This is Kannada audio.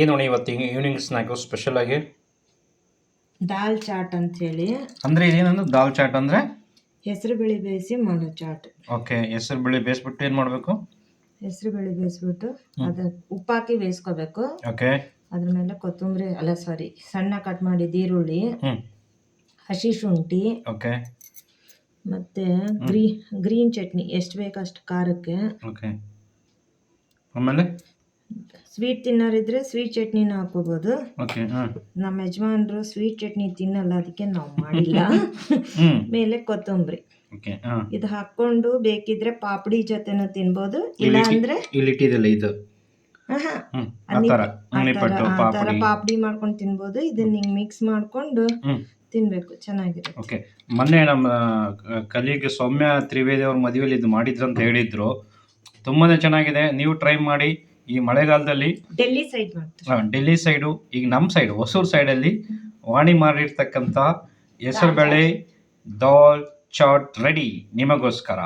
ಏನು ನೋಡಿ ಇವತ್ತು ಈವ್ನಿಂಗ್ ಸ್ನ್ಯಾಕು ಸ್ಪೆಷಲ್ ಆಗಿ ದಾಲ್ ಚಾಟ್ ಅಂತ ಹೇಳಿ. ಅಂದ್ರೆ ಇದೇನಂದ್ರೆ ದಾಲ್ ಚಾಟ್ ಅಂದ್ರೆ ಹೆಸರು ಬೇಳೆ ಬೇಯಿಸಿ ಮಾಡೋ ಚಾಟ್. ಓಕೆ, ಹೆಸರು ಬೇಳೆ ಬೇಯಿಸ್ಬಿಟ್ಟು ಏನು ಮಾಡಬೇಕು? ಹೆಸರು ಬೇಳೆ ಬೇಯಿಸ್ಬಿಟ್ಟು ಅದ ಉಪ್ಪಾಕಿ ಬೇಯಿಸ್ಕೋಬೇಕು. ಓಕೆ, ಅದ್ರ ಮೇಲೆ ಕೊತ್ತಂಬರಿ ಸಣ್ಣ ಕಟ್ ಮಾಡಿದ ಈರುಳ್ಳಿ, ಹಸಿ ಶುಂಠಿ, ಓಕೆ, ಮತ್ತೆ ಗ್ರೀನ್ ಚಟ್ನಿ ಎಷ್ಟು ಬೇಕು ಅಷ್ಟು ಖಾರಕ್ಕೆ. ಓಕೆ, ಆಮೇಲೆ ಸ್ವೀಟ್ ತಿನ್ನೋರಿದ್ರೆ ಸ್ವೀಟ್ ಚಟ್ನಿನ ಹಾಕೋಬಹುದು. ಓಕೆ, ನಮ್ಮ ಯಜಮಾನ್ರು ಸ್ವೀಟ್ ಚಟ್ನಿ ತಿನ್ನಲ್ಲ, ಅದಕ್ಕೆ ನಾವು ಮಾಡಿಲ್ಲ. ಮೇಲೆ ಕೊತ್ತಂಬರಿ ಇದು ಹಾಕೊಂಡು ಬೇಕಿದ್ರೆ ಪಾಪಡಿ ಜೊತೆನೂ ತಿನ್ಬೋದು, ಇಲ್ಲ ಅಂದ್ರೆ ಇಲ್ಲಿಟ್ಟಿದೆಲ್ಲ ಇದು ಪಾಪಡಿ ಮಾಡ್ಕೊಂಡು ತಿನ್ಬೋದು. ಇದನ್ನ ಹಿಂಗ್ ಮಿಕ್ಸ್ ಮಾಡ್ಕೊಂಡು ತಿನ್ಬೇಕು, ಚೆನ್ನಾಗಿರುತ್ತೆ. ಓಕೆ, ಮೊನ್ನೆ ನಮ್ಮ ಕಲೀಗ್ ಸೌಮ್ಯ ತ್ರಿವೇದಿ ಅವ್ರ ಮದುವೆಯಲ್ಲಿ ಇದು ಮಾಡಿದ್ರು ಅಂತ ಹೇಳಿದ್ರು. ತುಂಬಾನೇ ಚೆನ್ನಾಗಿದೆ, ನೀವು ಟ್ರೈ ಮಾಡಿ. ಈ ಮಳೆಗಾಲದಲ್ಲಿ ಡೆಲ್ಲಿ ಸೈಡು, ಈಗ ನಮ್ಮ ಸೈಡ್ ಹೊಸೂರು ಸೈಡಲ್ಲಿ ವಾಣಿ ಮಾಡಿರ್ತಕ್ಕಂಥ ಹೆಸರುಬೇಳೆ ದಾಲ್ ಚಾಟ್ ರೆಡಿ ನಿಮಗೋಸ್ಕರ.